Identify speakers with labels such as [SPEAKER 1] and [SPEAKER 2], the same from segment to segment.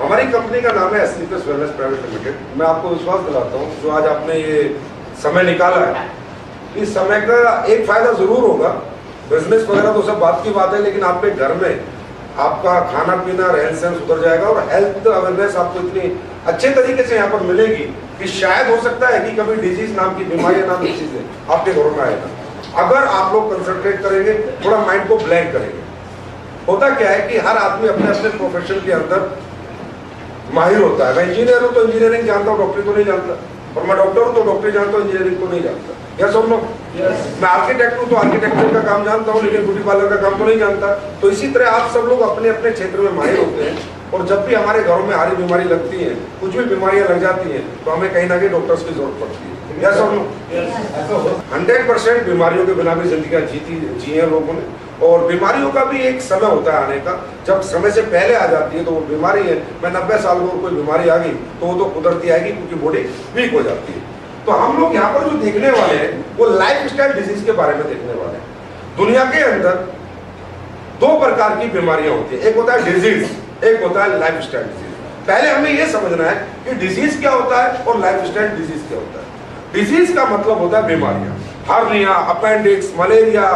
[SPEAKER 1] हमारी कंपनी का नाम है एससीपीएस वेलनेस प्राइवेट लिमिटेड। मैं आपको विश्वास दिलाता हूँ, जो आज आपने ये समय निकाला है, इस समय का एक फायदा जरूर होगा। बिजनेस वगैरह तो सब बात की बात है, लेकिन आपके घर में आपका खाना पीना रहन सहन सुधर जाएगा और हेल्थ अवेयरनेस आपको इतनी अच्छे तरीके से यहाँ पर मिलेगी कि शायद हो सकता है कि कभी डिजीज नाम की बीमारी नाम की चीजें आपके घरों में आएगा। अगर आप लोग कंसंट्रेट करेंगे, थोड़ा माइंड को ब्लैंक करेंगे। होता क्या है कि हर आदमी अपने अपने प्रोफेशन के अंदर माहिर होता है। मैं इंजीनियर हूँ तो इंजीनियरिंग जानता हूँ, डॉक्टरी को नहीं जानता, और मैं डॉक्टर हूँ तो डॉक्टरी जानता हूँ, इंजीनियरिंग को नहीं जानता। यस और नो? मैं आर्किटेक्ट हूँ तो आर्किटेक्चर का काम जानता हूँ, लेकिन ब्यूटी पार्लर का काम तो नहीं जानता। तो इसी तरह आप सब लोग अपने अपने क्षेत्र में माहिर होते हैं, और जब भी हमारे घरों में हारी बीमारी लगती है, कुछ भी बीमारियां लग जाती हैं, तो हमें कहीं ना कहीं डॉक्टर्स की जरूरत पड़ती है। यस और नो? 100% बीमारियों के बिना भी जिंदगी जी है लोगों ने, और बीमारियों का भी एक समय होता है आने का। जब समय से पहले आ जाती है तो वो बीमारी है। मैं 90 साल में कोई बीमारी आ गई तो वो तो कुदरती आएगी, क्योंकि बॉडी वीक हो जाती है। तो हम लोग यहाँ पर जो देखने वाले हैं वो लाइफ स्टाइल डिजीज के बारे में देखने वाले हैं। दुनिया के अंदर 2 प्रकार की बीमारियां होती है, एक होता है डिजीज, एक होता है लाइफ स्टाइल डिजीज। पहले हमें यह समझना है कि डिजीज क्या होता है और लाइफ स्टाइल डिजीज क्या होता है। डिजीज का मतलब होता है बीमारियां, हार्निया, अपेंडिक्स, मलेरिया,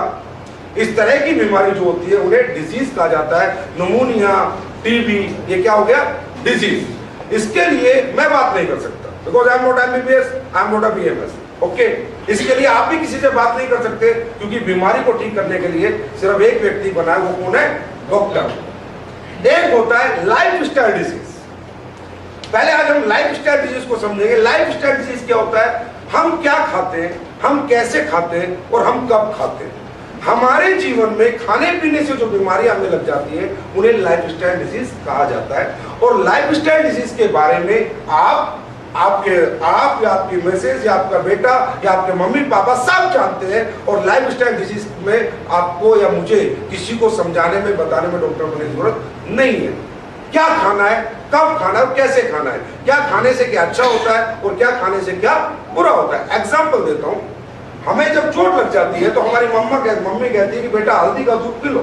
[SPEAKER 1] इस तरह की बीमारी जो होती है उन्हें डिजीज कहा जाता है। निमोनिया, टीबी, ये क्या हो गया? डिजीज। इसके लिए मैं बात नहीं कर सकता, because I am not MBBS, I am not a BMS. Okay, इसके लिए आप भी किसी से बात नहीं कर सकते, क्योंकि बीमारी को ठीक करने के लिए सिर्फ एक व्यक्ति बना है, वो कौन है? डॉक्टर। एक होता है लाइफ स्टाइल डिजीज। पहले आज हम लाइफ स्टाइल डिजीज को समझेंगे। लाइफ स्टाइल डिजीज क्या होता है? हम क्या खाते हैं, हम कैसे खाते हैं और हम कब खाते हैं। हमारे जीवन में खाने पीने से जो बीमारियां हमें लग जाती है उन्हें लाइफ स्टाइल डिजीज कहा जाता है। और लाइफ स्टाइल डिजीज के बारे में आप या आपकी मिसेज या आपका बेटा या आपके मम्मी पापा सब जानते हैं, और लाइफ स्टाइल डिजीज में आपको या मुझे किसी को समझाने में, बताने में डॉक्टर बनने की जरूरत नहीं है। क्या खाना है, कब खाना है और कैसे खाना है, क्या खाने से क्या अच्छा होता है और क्या खाने से क्या बुरा होता है। एग्जाम्पल देता हूं, हमें जब चोट लग जाती है तो हमारी मम्मी कहती है कि बेटा हल्दी का दूध P low.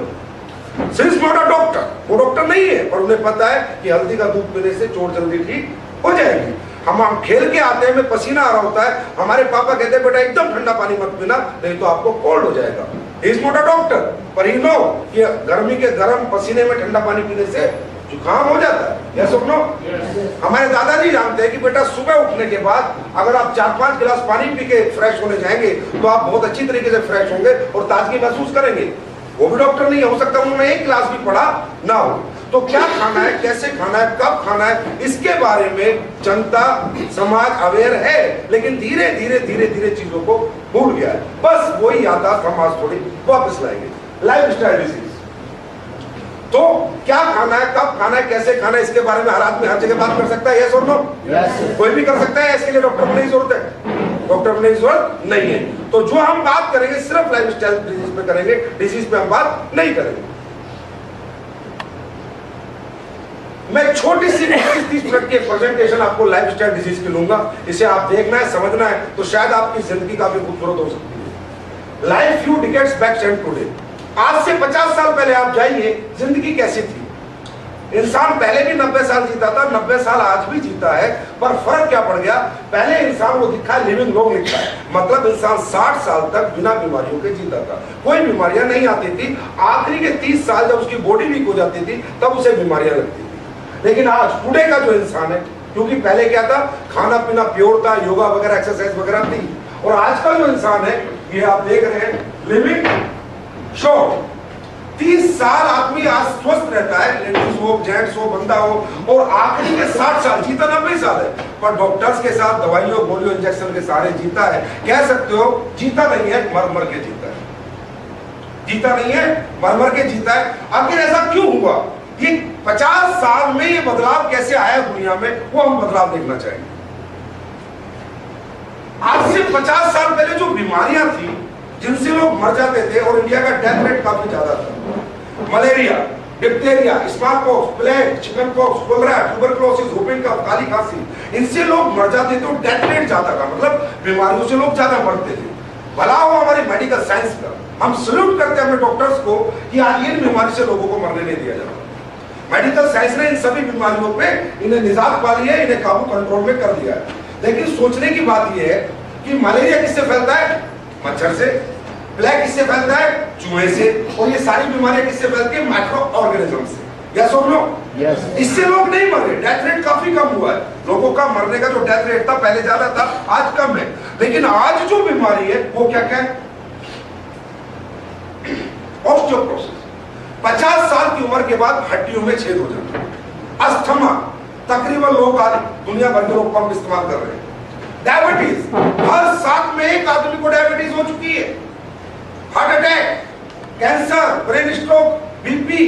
[SPEAKER 1] She is not a doctor, वो डॉक्टर नहीं है, पर उन्हें पता है कि हल्दी का दूध पीने से चोट जल्दी ठीक हो जाएगी। हम खेल के आते हैं, हमें पसीना आ रहा होता है, हमारे पापा कहते हैं बेटा एकदम ठंडा पानी मत पीना, नहीं तो आपको कोल्ड हो जाएगा। He is not a doctor, पर ही नो कि गर्मी के गर्म पसीने में ठंडा पानी पीने से जुकाम हो जाता है। यस और नो? हमारे दादाजी जानते हैं कि बेटा सुबह उठने के बाद अगर आप 4-5 गिलास पानी पी के फ्रेश होने जाएंगे तो आप बहुत अच्छी तरीके से फ्रेश होंगे और ताजगी महसूस करेंगे। वो भी डॉक्टर नहीं हो सकता, उन्होंने एक क्लास भी पढ़ा ना हो। तो क्या खाना है, कैसे खाना है, कब खाना है, इसके बारे में जनता समाज अवेयर है, लेकिन धीरे धीरे चीजों को भूल गया है। बस वही याददाश्त हम आज थोड़ी वापस लाएंगे। लाइफ स्टाइल डिजीज, तो क्या खाना है, कब खाना है, कैसे खाना है, इसके बारे में हर आदमी हर जगह बात कर सकता है। यस और नो? कोई भी कर सकता है, इसके लिए डॉक्टर बनने की जरूरत है? डॉक्टर बनने की जरूरत नहीं है। तो जो हम बात करेंगे सिर्फ लाइफ स्टाइल डिजीज पे करेंगे, डिजीज पे हम बात नहीं करेंगे। मैं छोटी सी 30 मिनट की प्रेजेंटेशन आपको लाइफ स्टाइल डिजीज की लूंगा। इसे आप देखना है, समझना है, तो शायद आपकी जिंदगी काफी खूबसूरत हो सकती है। Life few decades back and today, आज से 50 साल पहले आप जाइए, जिंदगी कैसी थी। इंसान पहले भी 90 साल जीता था, 90 साल आज भी जीता है, पर फर्क क्या पड़ गया? पहले इंसान को दिखा है लिविंग लॉन्ग लिखा है, मतलब इंसान 60 साल तक बिना बीमारियों के जीता था, कोई बीमारियां नहीं आती थी। आखिरी के 30 साल जब उसकी बॉडी वीक हो जाती थी तब उसे बीमारियां लगती थी। लेकिन आज टुडे का जो इंसान है, क्योंकि पहले क्या था, खाना पीना प्योर था, योगा वगैरह एक्सरसाइज वगैरह थी, और आज का जो इंसान है, ये आप देख रहे हैं लिविंग शॉर्ट। 30 साल आदमी आज स्वस्थ रहता है, लेडीज हो, जेंट्स हो, बंदा हो, और आखिरी के 60 साल जीता 90 साल है, पर डॉक्टर्स के साथ दवाइयों गोलियों इंजेक्शन के सहारे जीता है। कह सकते हो जीता नहीं है, मर मर के जीता है। जीता नहीं है, मर मर के जीता है। आखिर ऐसा क्यों हुआ? ये 50 साल में ये बदलाव कैसे आया दुनिया में, वो हम बदलाव देखना चाहेंगे। आज से 50 साल पहले जो बीमारियां थी जिनसे लोग मर जाते थे, और इंडिया का डेथ रेट काफी ज्यादा था, malaria, diphtheria, smallpox, plague, chickenpox, cholera, tuberculosis, whooping cough, काली खांसी, इनसे लोग मर जाते थे और डेथ रेट ज्यादा था, मतलब बीमारियों से लोग ज्यादा मरते थे। भला हो हमारी मेडिकल साइंस का, हम सल्यूट करते हैं अपने डॉक्टर्स को कि आज इन बीमारी से लोगों को मरने नहीं दिया जाता। मेडिकल साइंस ने इन सभी बीमारियों पे इन्हें निजात पा लिया है, इन्हें काबू कंट्रोल में कर दिया है। लेकिन सोचने की बात यह है कि मलेरिया किससे फैलता है? मच्छर से। प्लेग किससे फैलता है? चूहे से। और ये सारी बीमारियां किससे फैलती है? माइक्रो ऑर्गेनिज्म से। यस और नो? यस। इससे लोग नहीं मर रहे, डेथ रेट काफी कम हुआ है। लोगों का मरने का जो डेथ रेट था पहले ज्यादा था, आज कम है। लेकिन आज जो बीमारी है वो क्या क्या है? ऑस्टियोपोरोसिस। 50 साल की उम्र के बाद हड्डियों में छेद हो जाता। अस्थमा, तकरीबन लोग आज दुनिया भर के लोग पंप इस्तेमाल कर रहे हैं। डायबिटीज, हर 7 में 1 आदमी को डायबिटीज हो चुकी है। Heart attack, cancer, brain stroke, BP,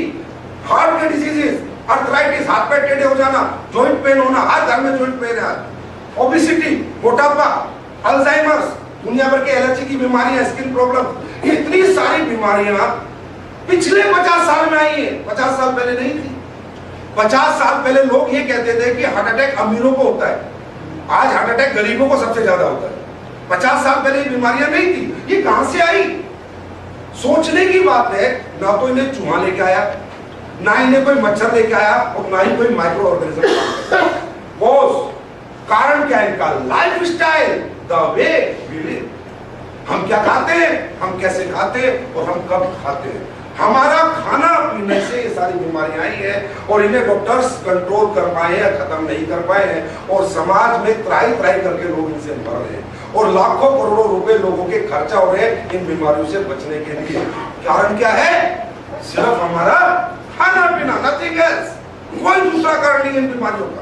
[SPEAKER 1] heart के डिजीजेस, अर्थराइटिस, हाथ पैर टेढ़े हो जाना, जॉइंट पेन होना, हर घर में जॉइंट पेन है। ओबेसिटी, मोटापा, अल्जाइमर्स, दुनिया भर के एलर्जी की बीमारियां, स्किन प्रॉब्लम, इतनी सारी बीमारियां पिछले 50 साल में आई है। 50 साल पहले नहीं थी। 50 साल पहले लोग ये कहते थे कि हार्ट अटैक अमीरों को होता है, आज हार्ट अटैक गरीबों को सबसे ज्यादा होता है। 50 साल पहले ये बीमारियां नहीं थी। ये कहां से आई? सोचने की बात है। ना तो इन्हें चूहा लेके आया, ना इन्हें कोई मच्छर लेके आया, और ना ही कोई माइक्रो ऑर्गेनिज्म। बॉस, कारण क्या है इनका? Life style, the way we live. हम क्या खाते हैं, हम कैसे खाते हैं और हम कब खाते हैं, हमारा खाना पीने से ये सारी बीमारियां आई है। और इन्हें डॉक्टर्स कंट्रोल कर पाए हैं, खत्म नहीं कर पाए हैं। और समाज में त्राई करके लोग इनसे मर रहे हैं, और लाखों करोड़ों रुपए लोगों के खर्चा हो रहे हैं इन बीमारियों से बचने के लिए। कारण क्या है? सिर्फ हमारा खाना पीना, नथिंग एल्स। कोई दूसरा कारण नहीं इन बीमारियों का।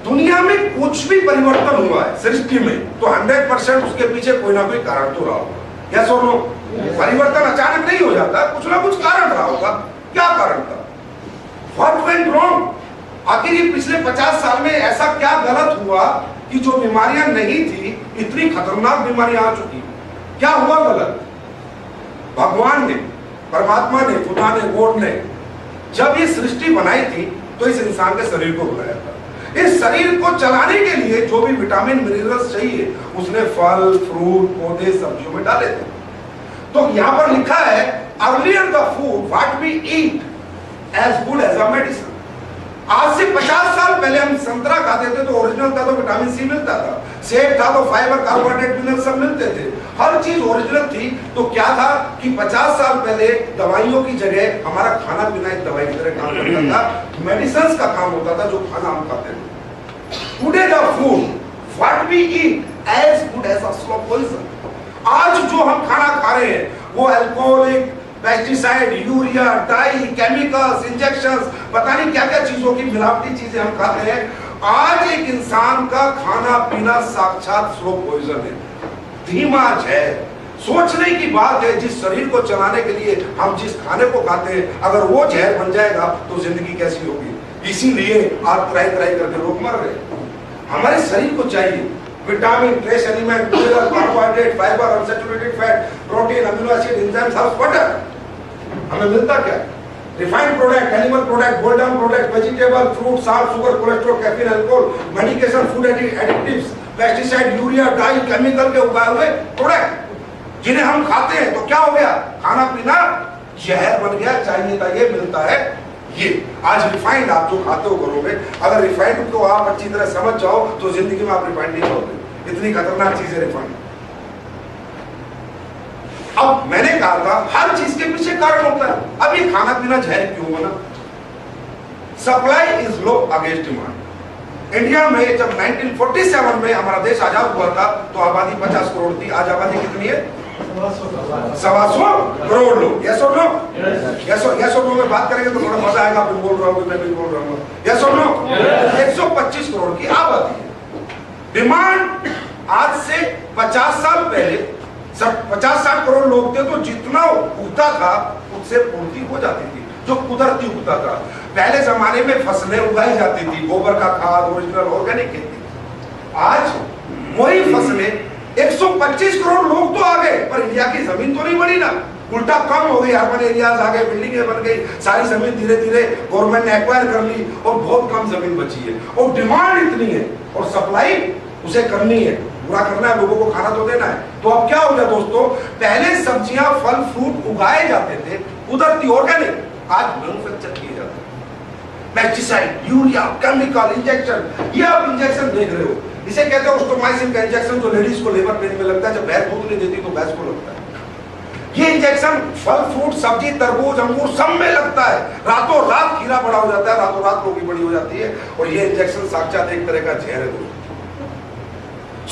[SPEAKER 1] दुनिया में कुछ भी परिवर्तन हुआ है सृष्टि में, तो 100% उसके पीछे कोई ना कोई कारण तो रहा होगा। यस और नो? परिवर्तन अचानक नहीं हो जाता, कुछ ना कुछ कारण रहा होगा। क्या कारण था? What went wrong? आखिर ये पिछले 50 साल में ऐसा क्या गलत हुआ कि जो बीमारियां नहीं थी, इतनी खतरनाक बीमारियां आ चुकी? क्या हुआ गलत? भगवान ने, परमात्मा ने, खुदा ने, गॉड ने जब ये सृष्टि बनाई थी तो इस इंसान के शरीर को बनाया था। इस शरीर को चलाने के लिए जो भी विटामिन मिनरल्स चाहिए उसने फल, फ्रूट, पौधे, सब्जियों में डाले थे। तो यहां पर लिखा है, earlier the food what we eat as good as a medicine. आज से 50 साल पहले हम संतरा खाते थे तो ओरिजिनल था, तो विटामिन सी मिलता था। सेब था तो फाइबर, कार्बोहाइड्रेट, मिनरल सब मिलते थे। हर चीज ओरिजिनल थी। तो क्या था कि 50 साल पहले दवाइयों की जगह हमारा खाना पीना एक दवाई की तरह काम करता था। मेडिसिन का काम होता था जो खाना हम खाते थे। Today the food what we eat as good as a slow poison. आज जो हम खाना खा रहे हैं वो alcoholic, pesticide, urea, dye, chemicals, injections, पता नहीं क्या क्या चीजों की मिलावटी चीजें हम खाते हैं। आज एक इंसान का खाना पीना साक्षात स्लो पॉइजन है, धीमा जहर। सोचने की बात है, जिस शरीर को चलाने के लिए हम जिस खाने को खाते हैं, अगर वो जहर बन जाएगा तो जिंदगी कैसी होगी। इसीलिए आज ट्राई करके लोग मर रहे हैं। हमारे शरीर को चाहिए vitamin, trace element, mineral, carbohydrate, fibre, unsaturated fat, protein, amino acid, enzymes, herbs, butter. हमें मिलता क्या? Refined product, animal product, golden product, vegetable, fruit, salt, sugar, cholesterol, caffeine, alcohol, medication, food additives, pesticide, urea, dye, chemical के उगाए हुए product जिन्हें हम खाते हैं। तो क्या हो गया? खाना पीना जहर बन गया। चाहिए था ये, मिलता है ये। आज रिफाइंड आप जो खाते हो घरों में, अगर रिफाइंड को आप अच्छी तरह समझ जाओ तो जिंदगी में आप रिफाइंड नहीं खाओगे। इतनी खतरनाक चीज है रिफाइंड। अब मैंने कहा था हर चीज के पीछे कारण होता है। अब ये खाना पीना जहर क्यों बना? Supply is low against demand. India में जब 1947 में हमारा देश आजाद हुआ था तो आबादी 50 करोड़ थी। आज आबादी कितनी है? 125 करोड़ लोग। यस और नो? यस और नो में बात करेंगे तो थोड़ा मजा आएगा। आप बोल रहा हूँ, मैं भी बोल रहा हूँ। यस और नो? 125 करोड़ की आबादी है। डिमांड आज से 50 साल पहले 50-60 करोड़ लोग थे तो जितना उगता था उससे पूर्ति हो जाती थी, जो कुदरती उगता था। पहले जमाने में फसलें उगाई जाती थी, गोबर का खाद, ओरिजिनल ऑर्गेनिक खेती। आज वही फसलें 125 करोड़ लोग तो आ गए पर इंडिया की जमीन तो नहीं बढ़ी ना, उल्टा कम हो गई। अर्बन एरियाज आ गए, बिल्डिंगें बन गई, सारी जमीन धीरे धीरे गवर्नमेंट ने एक्वायर कर ली और बहुत कम जमीन बची है। और डिमांड इतनी है और सप्लाई उसे करनी है, पूरा करना है, लोगों को खाना तो देना है। तो अब क्या हो गया दोस्तों? पहले सब्जियां, फल, फ्रूट उगाए जाते थे कुदरती ऑर्गेनिक, आज मैन्युफैक्चर किए जाते हैं। पेस्टिसाइड, यूरिया, केमिकल इंजेक्शन, ये आप इंजेक्शन देख रहे हो, इसे कहते हैं ओस्टोमाइसिन का इंजेक्शन, जो लेडीज को लेबर पेन में लगता है, जब भैंस दूध नहीं देती तो भैंस को लगता है। ये इंजेक्शन फल, फ्रूट, सब्जी, तरबूज, अंगूर सब में लगता है। रातों रात खीरा बड़ा हो जाता है, रातों रात रोगी बड़ी हो जाती है। और ये इंजेक्शन साक्षात एक तरह का जहर है दोस्तों।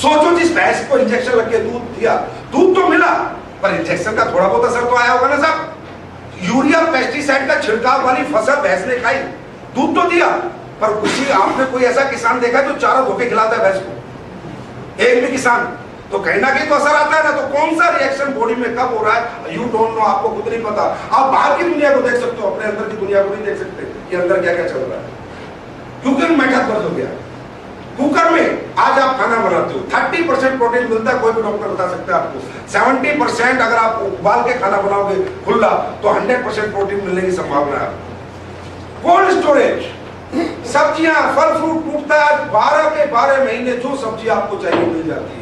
[SPEAKER 1] सोचो, जिस भैंस को इंजेक्शन लग के दूध दिया, दूध तो मिला, पर इंजेक्शन का थोड़ा बहुत असर तो आया होगा ना साहब। यूरिया पेस्टिसाइड का छिड़काव वाली फसल भैंस ने खाई, दूध तो दिया, पर किसी आपने कोई ऐसा किसान देखा जो चारा धोके खिलाता है भैंस को? एक भी किसान? तो कहीं ना कहीं तो असर आता है ना। तो कौन सा रिएक्शन बॉडी में कब हो रहा है, यू डोंट नो, आपको खुद नहीं पता। आप बाहर की दुनिया को देख सकते हो, अपने अंदर की दुनिया को नहीं देख सकते कि अंदर क्या क्या चल रहा है, क्योंकि मेहनत बंद हो गया। कुकर में आज आप खाना बनाते हो, 30% प्रोटीन मिलता है, कोई भी डॉक्टर बता सकता है आपको। 70% अगर आप उबाल के खाना बनाओगे खुला, तो 100% प्रोटीन मिलने की संभावना है। कोल्ड स्टोरेज, सब्जियां, फल फ्रूट टूटता है, 12 के 12 महीने जो सब्जी आपको चाहिए मिल जाती है।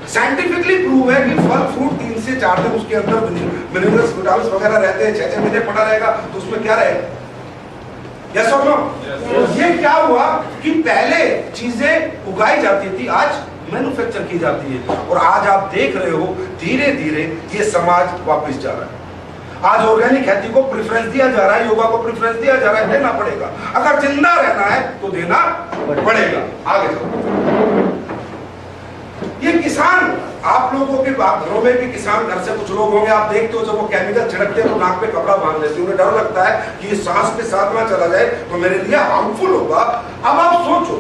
[SPEAKER 1] साइंटिफिकली प्रूव है कि फल फ्रूट 3 से 4 दिन उसके अंदर मिनरल्स, विटामिन्स वगैरह रहते हैं। 6 महीने पड़ा रहेगा तो उसमें क्या रहेगा? यस और नो? ये क्या हुआ कि पहले चीजें उगाई जाती थी, आज मैन्युफैक्चर की जाती है। और आज आप देख रहे हो धीरे धीरे ये समाज वापस जा रहा है। आज ऑर्गेनिक खेती को प्रेफरेंस दिया जा रहा है, योगा को प्रेफरेंस दिया जा रहा है। देना पड़ेगा, अगर जिंदा रहना है तो देना पड़ेगा। आगे चलो, ये किसान, आप लोगों के घरों में भी किसान, घर से कुछ लोग होंगे, आप देखते हो जब वो केमिकल छिड़कते हैं तो नाक पे कपड़ा बांध लेते हैं, उन्हें डर लगता है कि ये सांस के साथ ना चला जाए तो मेरे लिए हार्मफुल होगा। अब आप सोचो,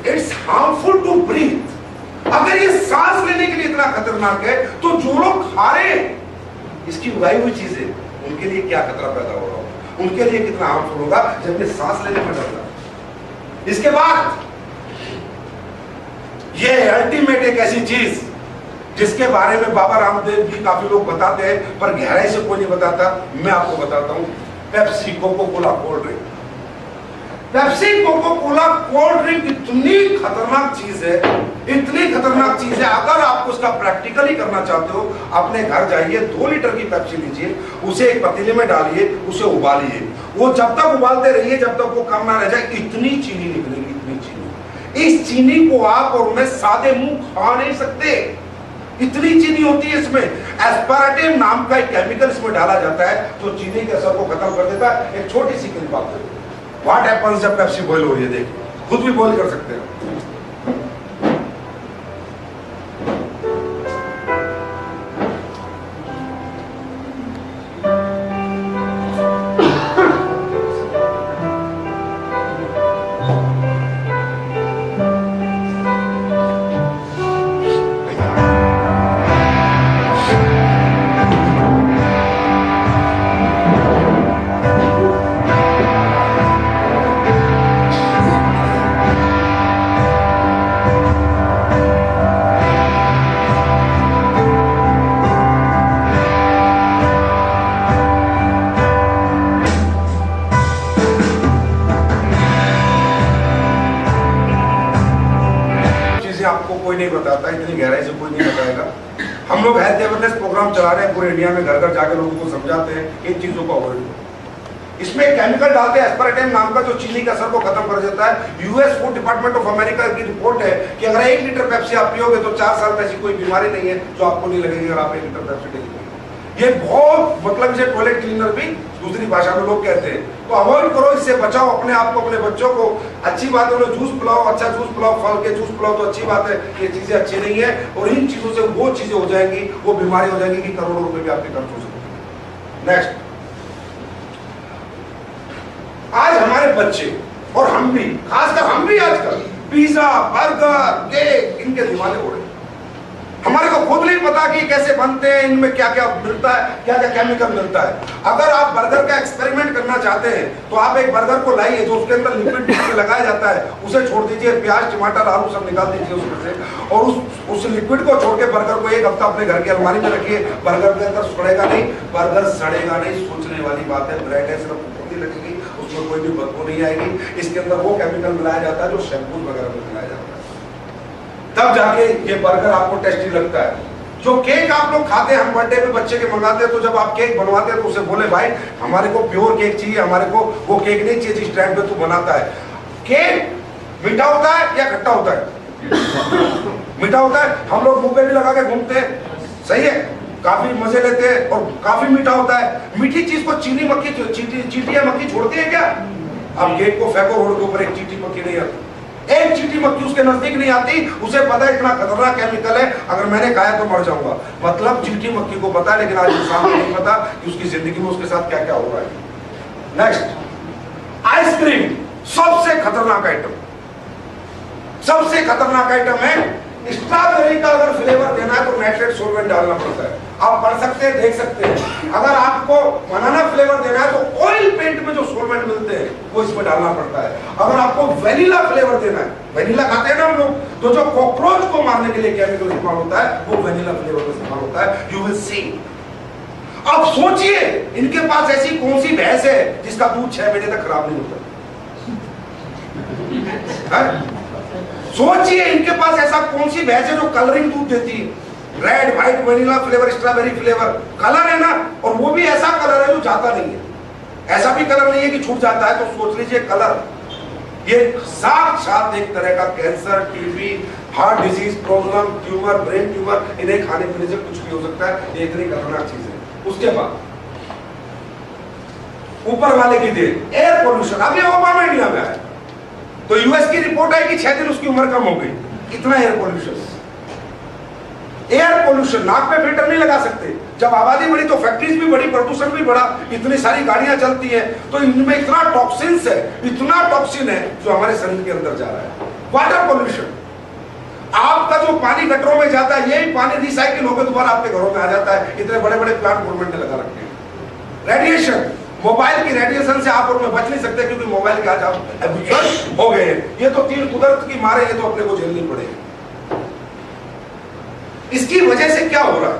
[SPEAKER 1] इट्स हार्मफुल टू ब्रीथ। अगर ये सांस लेने के लिए इतना खतरनाक है, तो जो लोग खा रहे हैं इसकी उगाई हुई चीजें, उनके लिए क्या खतरा पैदा हो रहा होगा, उनके लिए कितना हार्मफुल होगा जब ये सांस लेने में डर रहा। इसके बाद ये अल्टीमेट एक ऐसी चीज जिसके बारे में बाबा रामदेव भी काफी लोग बताते हैं, पर गहराई से कोई नहीं बताता। मैं आपको बताता हूं, Pepsi Coca Cola cold drink. Pepsi Coca Cola cold drink इतनी खतरनाक चीज है, इतनी खतरनाक चीज है। अगर आपको उसका प्रैक्टिकली करना चाहते हो, अपने घर जाइए, 2 लीटर की पेप्सी लीजिए, उसे एक पतीले में डालिए, उसे उबालिए। वो जब तक उबालते रहिए जब तक वो कम ना रह जाए, इतनी चीनी निकलेगी, इतनी चीनी। इस चीनी को आप और मैं सादे मुंह खा नहीं सकते, इतनी चीनी होती है इसमें। एस्पार्टेम नाम का एक केमिकल इसमें डाला जाता है जो चीनी के असर को खत्म कर देता है। एक छोटी सी क्लिप आप देखो, व्हाट हैपेंस जब पेप्सी बॉयल हो रही है। देखिए, खुद भी बॉयल कर सकते हैं। आपको कोई नहीं बताता, इतनी गहराई से कोई नहीं बताएगा। हम लोग हेल्थ अवेयरनेस प्रोग्राम चला रहे हैं पूरे इंडिया में, घर घर जाकर लोगों को समझाते हैं इन चीजों को अवॉइड करो। इसमें केमिकल डालते हैं एस्पार्टेम नाम का, जो चीनी के असर को खत्म कर देता है। US food department of America की रिपोर्ट है कि अगर 1 लीटर पेप्सी आप पियोगे तो 4 साल में ऐसी कोई बीमारी नहीं है जो आपको नहीं लगेगी अगर आप 1 लीटर पेप्सी डेली पियोगे। ये बहुत, मतलब इसे टॉयलेट क्लीनर भी दूसरी भाषा में लोग कहते हैं। तो अवॉइड करो, इससे बचाओ अपने आप को, अपने बच्चों को। अच्छी बात है, उन्हें जूस पिलाओ, अच्छा जूस पिलाओ, फल के जूस पिलाओ तो अच्छी बात है। ये चीजें अच्छी नहीं है, और इन चीजों से वो चीजें हो जाएंगी, वो बीमारी हो जाएगी कि करोड़ों रुपए भी आपके खर्च हो सकते। नेक्स्ट, आज हमारे बच्चे और हम भी, खासकर हम भी आजकल पिज्जा, बर्गर, केक, इनके दीवाने हो रहे हैं। हमारे को खुद नहीं पता कि कैसे बनते हैं, इनमें क्या क्या मिलता है, क्या क्या केमिकल मिलता है। अगर आप बर्गर का एक्सपेरिमेंट करना चाहते हैं तो आप एक बर्गर को लाइए, जो उसके अंदर लिक्विड लगाया जाता है उसे छोड़ दीजिए, प्याज, टमाटर, आलू सब निकाल दीजिए उसमें से, और उस लिक्विड को छोड़ के बर्गर को 1 हफ्ता अपने घर की अलमारी में रखिए। बर्गर के अंदर सड़ेगा नहीं, बर्गर सड़ेगा नहीं। सोचने वाली बात है, ब्रेड है, सिर्फ लगेगी, उसमें कोई भी बदबू नहीं आएगी। इसके अंदर वो केमिकल मिलाया जाता है जो शैम्पू वगैरह में मिलाया जाता है, तब जाके ये बर्गर आपको टेस्टी लगता है। जो केक आप लोग खाते हैं, हम बर्थडे पे बच्चे के मंगाते हैं, तो जब आप केक बनवाते हैं तो उसे बोले भाई हमारे को प्योर केक चाहिए, हमारे को वो केक नहीं चाहिए जिस टाइम पे तू बनाता है। केक मीठा होता है या खट्टा होता है? मीठा होता है। हम लोग मुंह पे भी लगा के घूमते हैं, सही है, काफी मजे लेते हैं और काफी मीठा होता है। मीठी चीज को चीनी मक्खी चींटियां मक्खी छोड़ती है क्या? अब केक को फेंको रोड के ऊपर, एक चींटी मक्खी नहीं आती, एक चींटी मक्खी उसके नजदीक नहीं आती। उसे पता है इतना खतरनाक केमिकल है, अगर मैंने खाया तो मर जाऊंगा। मतलब चींटी मक्खी को पता है, लेकिन आज इंसान को नहीं पता कि उसकी जिंदगी में उसके साथ क्या क्या हो रहा है। नेक्स्ट, आइसक्रीम सबसे खतरनाक आइटम, सबसे खतरनाक आइटम है। स्ट्रॉबेरी का अगर फ्लेवर देना है तो नाइट्रेट सॉल्वेंट डालना पड़ता है। आप पढ़ सकते हैं, देख सकते हैं। अगर आपको बनाना फ्लेवर देना है तो ऑयल पेंट में जो सॉल्वेंट मिलते हैं वो इसमें डालना पड़ता है। अगर आपको वेनिला फ्लेवर देना है, वेनिला खाते हैं ना हम लोग, तो जो कॉकरोच को मारने के लिए केमिकल इस्तेमाल होता है वो वेनिला फ्लेवर में इस्तेमाल होता है। You will see. अब सोचिए इनके पास ऐसी कौन सी भैंस है जिसका दूध 6 महीने तक खराब नहीं होता? सोचिए इनके पास ऐसा कौन सी भैंस है जो कलरिंग दूध देती है, red, white, vanilla flavour, strawberry flavour, colour है ना, और वो भी ऐसा कलर है जो जाता नहीं है। ऐसा भी कलर नहीं है कि छूट जाता है। तो सोच लीजिए कलर, ये साक्षात एक तरह का cancer, TB, heart disease problem, tumour, brain tumour, इन्हें खाने पीने से कुछ भी हो सकता है। ये इतनी खतरनाक चीज है। उसके बाद ऊपर वाले की देन, एयर पोल्यूशन। अभी ओबामा इंडिया में आया तो यूएस की रिपोर्ट आई कि 6 दिन उसकी उम्र कम हो गई। इतना एयर पोल्यूशन, एयर पोल्यूशन, नाक पे फिल्टर नहीं लगा सकते। जब आबादी बढ़ी तो फैक्ट्रीज भी बढ़ी, प्रदूषण भी बढ़ा, इतनी सारी गाड़ियां चलती हैं, तो इनमें इतना टॉक्सिन्स है, इतना टॉक्सिन है जो हमारे शरीर के अंदर जा रहा है। वाटर पोल्यूशन, आपका जो पानी गटरों में जाता है यही पानी रिसाइकिल होकर दोबारा आपके घरों में आ जाता है। इतने बड़े बड़े प्लांट गवर्नमेंट ने लगा रखे हैं। रेडिएशन, मोबाइल की रेडिएशन से आप उनमें बच नहीं सकते क्योंकि मोबाइल के आज आप हैबिचुअल हो गए हैं। ये तो तीर कुदरत की मारे, ये तो अपने को झेलनी पड़ेगी। इसकी वजह से क्या हो रहा है,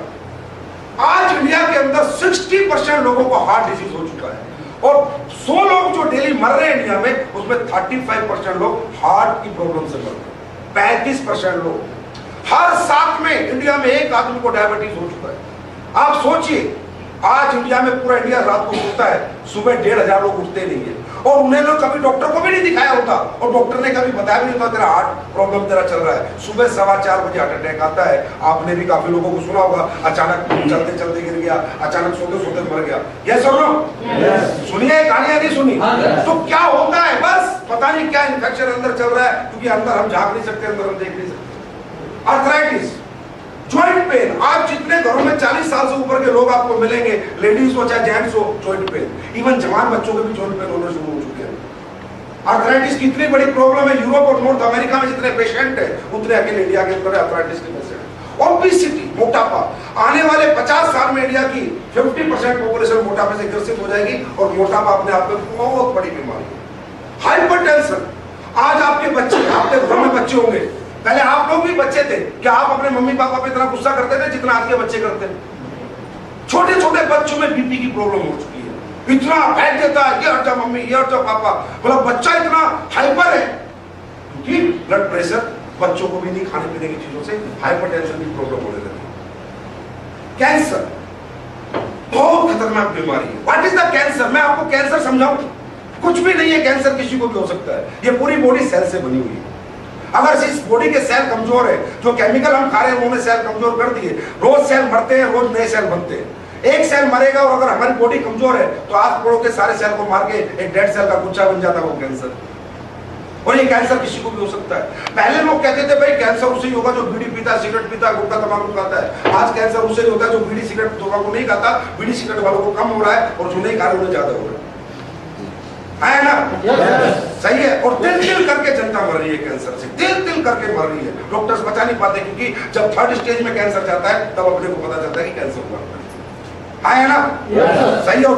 [SPEAKER 1] आज इंडिया के अंदर 60% लोगों को हार्ट डिजीज हो चुका है और 100 लोग जो डेली मर रहे हैं इंडिया में, उसमें 35% लोग हार्ट की प्रॉब्लम से मर रहे हैं। 35% लोग, हर 7 में इंडिया में एक आदमी को डायबिटीज हो चुका है। आप सोचिए, आज इंडिया में पूरा इंडिया रात को सोता है, सुबह 1,500 लोग उठते नहीं है और उन्हें लोग कभी डॉक्टर को भी नहीं दिखाया होता और डॉक्टर ने कभी बताया भी नहीं होता तेरा हार्ट प्रॉब्लम तेरा चल रहा है। सुबह 4:15 बजे हार्ट अटैक आता है। आपने भी काफी लोगों को सुना होगा, अचानक चलते चलते गिर गया, अचानक सोते सोते मर गया। ये सुनो, सुनिए, कहानियां नहीं सुनी। तो क्या होता है, बस पता नहीं क्या इन्फेक्शन अंदर चल रहा है, क्योंकि अंदर हम झांक नहीं सकते, अंदर हम देख नहीं सकते। आर्थराइटिस, जॉइंट पेन, आज जितने घरों में 40 साल से ऊपर के लोग आपको मिलेंगे, लेडीज हो चाहे जेंट्स हो, जॉइंट पेन, इवन जवान बच्चों के भी जॉइंट पेन होना शुरू हो चुके हैं। आर्थराइटिस की इतनी बड़ी प्रॉब्लम है, यूरोप और नॉर्थ अमेरिका में जितने पेशेंट हैं उतने अकेले इंडिया के अंदर आर्थराइटिस के पेशेंट। ओबेसिटी, मोटापा, आने वाले 50 साल में इंडिया की 50% पॉपुलेशन मोटापे से ग्रसित हो जाएगी और मोटापा अपने आप में बहुत बड़ी बीमारी है। हाइपरटेंशन, आज आपके बच्चे, आपके घर में बच्चे होंगे, पहले आप लोग भी बच्चे थे, क्या आप अपने मम्मी पापा पे इतना गुस्सा करते थे जितना आज के बच्चे करते हैं? छोटे छोटे बच्चों में बीपी की प्रॉब्लम हो चुकी है, इतना फेंक देता है, ये हट जा मम्मी, ये हट जा पापा। मतलब बच्चा इतना हाइपर है कि ब्लड प्रेशर, बच्चों को भी नहीं खाने पीने की चीजों से हाइपरटेंशन की प्रॉब्लम होने लगी। कैंसर बहुत खतरनाक बीमारी है। What is the cancer? मैं आपको कैंसर समझाऊं, कुछ भी नहीं है, कैंसर किसी को भी हो सकता है। ये पूरी बॉडी सेल से बनी हुई है। अगर इस बॉडी के सेल कमजोर है, जो केमिकल हम खा रहे हैं उन्होंने सेल कमजोर कर दिए, रोज सेल मरते हैं, रोज नए सेल बनते हैं। एक सेल मरेगा और अगर हमारी बॉडी कमजोर है तो आस पड़ोस के सारे सेल को मार के एक डेड सेल का गुच्छा बन जाता है वो कैंसर। और ये कैंसर किसी को भी हो सकता है। पहले लोग कहते थे भाई कैंसर उसे ही होगा जो बीड़ी पीता, सिगरेट पीता, गुटखा तंबाकू खाता है। आज कैंसर उसे ही होता है जो बीड़ी सिगरेट तंबाकू नहीं खाता। बीड़ी सिगरेट वालों को कम हो रहा है और जो नहीं खा रहे उन्हें ज्यादा हो रहा है ना? सही है। और तिल तिल करके जनता मर रही है कैंसर से, तिल तिल करके मर रही है। डॉक्टर्स बचा नहीं पाते क्योंकि जब 3rd स्टेज में कैंसर जाता है तब अपने को पता चलता है कि कैंसर हुआ है ना? सही है।